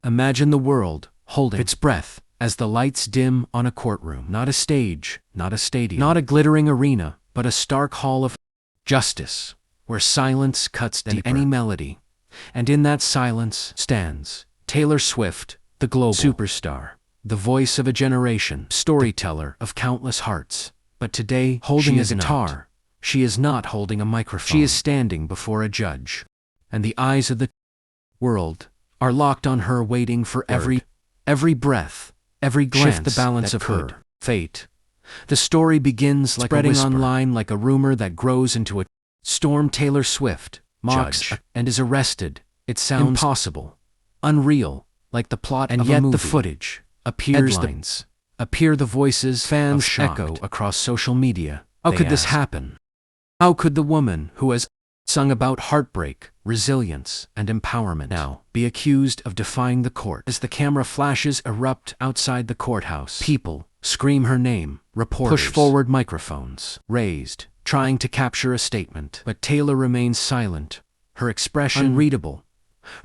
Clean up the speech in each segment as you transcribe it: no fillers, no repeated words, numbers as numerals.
Imagine the world holding its breath as the lights dim on a courtroom. Not a stage, not a stadium, not a glittering arena, but a stark hall of justice, where silence cuts deeper than any melody. And in that silence stands Taylor Swift, the global superstar, the voice of a generation, storyteller of countless hearts. But today, holding a guitar, she is not holding a microphone. She is standing before a judge, and the eyes of the world are locked on her, waiting for every breath, every glance shift the balance of her fate. The story begins like spreading online like a rumor that grows into a storm. Taylor Swift mocks and is arrested. It sounds impossible, unreal, like the plot of a movie. And yet the footage appears, appear the voices fans echo across social media. How could this happen? How could the woman who has sung about heartbreak, resilience, and empowerment now be accused of defying the court? As the camera flashes erupt outside the courthouse, people scream her name, reporters push forward, microphones raised, trying to capture a statement. But Taylor remains silent, her expression unreadable,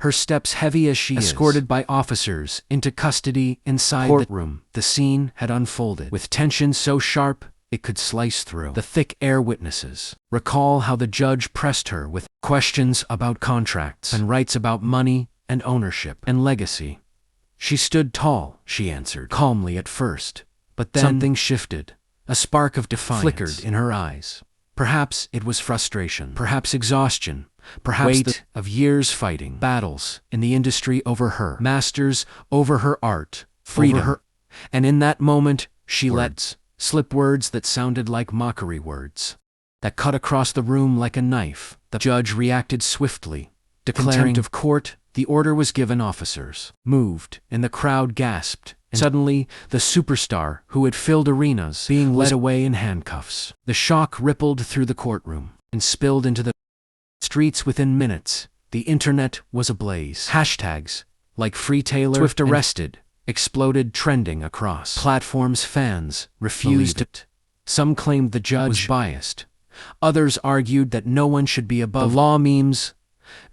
her steps heavy as she escorted by officers into custody inside the courtroom. The scene had unfolded with tension so sharp it could slice through the thick air. Witnesses recall how the judge pressed her with questions about contracts and rights, about money and ownership and legacy. She stood tall, she answered calmly at first, but then something shifted. A spark of defiance flickered in her eyes. Perhaps it was frustration, perhaps exhaustion, perhaps weight of years fighting battles in the industry over her masters, over her art, freedom, over her. And in that moment, she let slip words that sounded like mockery, words that cut across the room like a knife. The judge reacted swiftly, declaring contempt of court. The order was given. Officers moved, and the crowd gasped. And suddenly, the superstar who had filled arenas being led away in handcuffs. The shock rippled through the courtroom and spilled into the streets within minutes. The internet was ablaze. Hashtags like Free Taylor Swift arrested exploded, trending across platforms. Fans refused it. Some claimed the judge was biased. Others argued that no one should be above the law. Memes,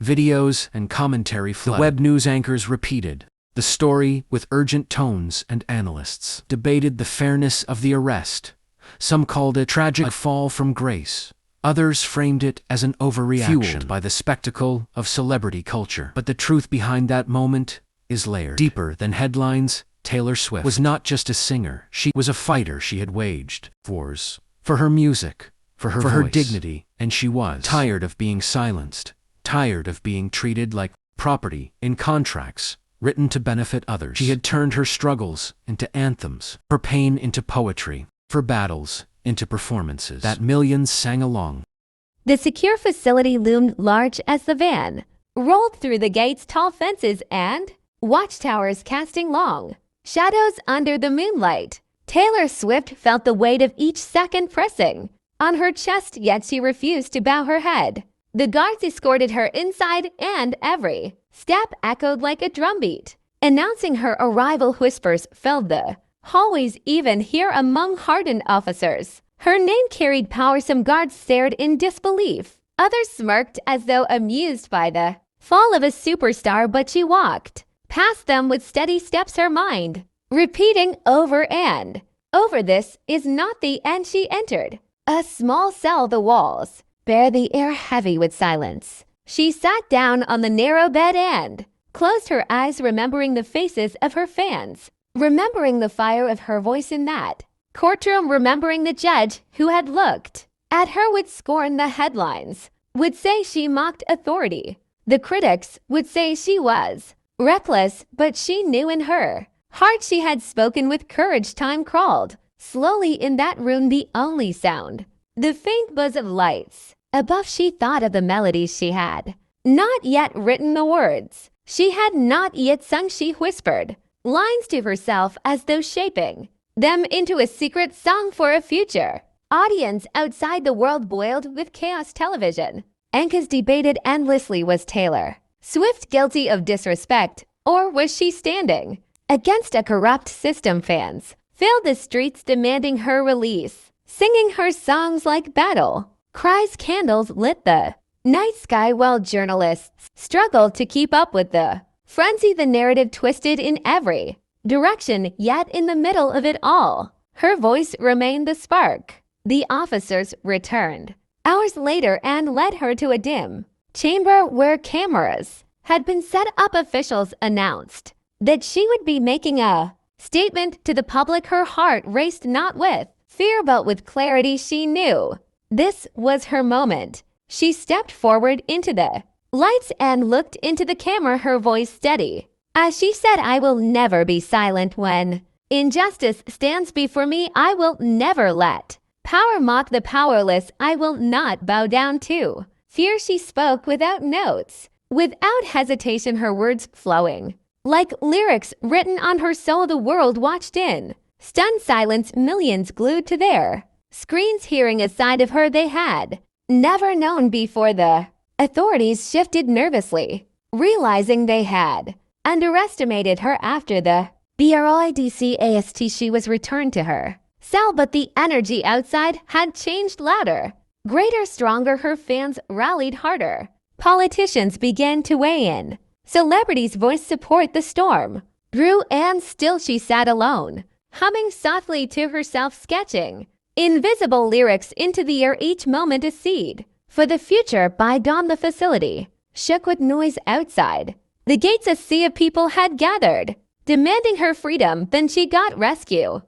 videos, and commentary flooded. The web news anchors repeated the story with urgent tones, and analysts debated the fairness of the arrest. Some called it a tragic fall from grace. Others framed it as an overreaction, fueled by the spectacle of celebrity culture. But the truth behind that moment is layered deeper than headlines. Taylor Swift was not just a singer. She was a fighter. She had waged wars for her music, for her dignity, and she was tired of being silenced, tired of being treated like property in contracts written to benefit others. She had turned her struggles into anthems, her pain into poetry, her battles into performances that millions sang along. The secure facility loomed large as the van rolled through the gate's tall fences and watchtowers casting long shadows under the moonlight. Taylor Swift felt the weight of each second pressing on her chest, yet she refused to bow her head. The guards escorted her inside, and every step echoed like a drumbeat, announcing her arrival. Whispers filled the hallways, even here among hardened officers. Her name carried power. Some guards stared in disbelief. Others smirked as though amused by the fall of a superstar, but she walked past them with steady steps, her mind repeating over and over, "This is not the end." She entered a small cell, the walls bare, the air heavy with silence. She sat down on the narrow bed and closed her eyes, remembering the faces of her fans, remembering the fire of her voice in that courtroom, remembering the judge who had looked at her with scorn. The headlines would say she mocked authority. The critics would say she was reckless, but she knew in her heart she had spoken with courage. Time crawled slowly in that room, the only sound the faint buzz of lights above. She thought of the melodies she had not yet written, the words she had not yet sung. She whispered lines to herself as though shaping them into a secret song for a future audience. Outside, the world boiled with chaos. Television anchors debated endlessly. Was Taylor Swift guilty of disrespect, or was she standing against a corrupt system? Fans filled the streets demanding her release, singing her songs like battle cries. Candles lit the night sky while journalists struggled to keep up with the Frenzy, the narrative twisted in every direction, yet in the middle of it all, her voice remained the spark. The officers returned hours later and led her to a dim chamber where cameras had been set up. Officials announced that she would be making a statement to the public. Her heart raced, not with fear but with clarity. She knew this was her moment. She stepped forward into the lights and looked into the camera, her voice steady as she said, "I will never be silent when injustice stands before me. I will never let power mock the powerless. I will not bow down to fear." She spoke without notes, without hesitation, her words flowing like lyrics written on her soul. The world watched in stunned silence, millions glued to their screens, hearing a side of her they had never known before. The authorities shifted nervously, realizing they had underestimated her. After the BROIDCAST, she was returned to her cell, but the energy outside had changed, louder, greater, stronger. Her fans rallied harder. Politicians began to weigh in. Celebrities voiced support. The storm grew, and still she sat alone, humming softly to herself, sketching invisible lyrics into the air, each moment a seed for the future. By dawn, the facility shook with noise outside the gates. A sea of people had gathered, demanding her freedom. Then she got rescue.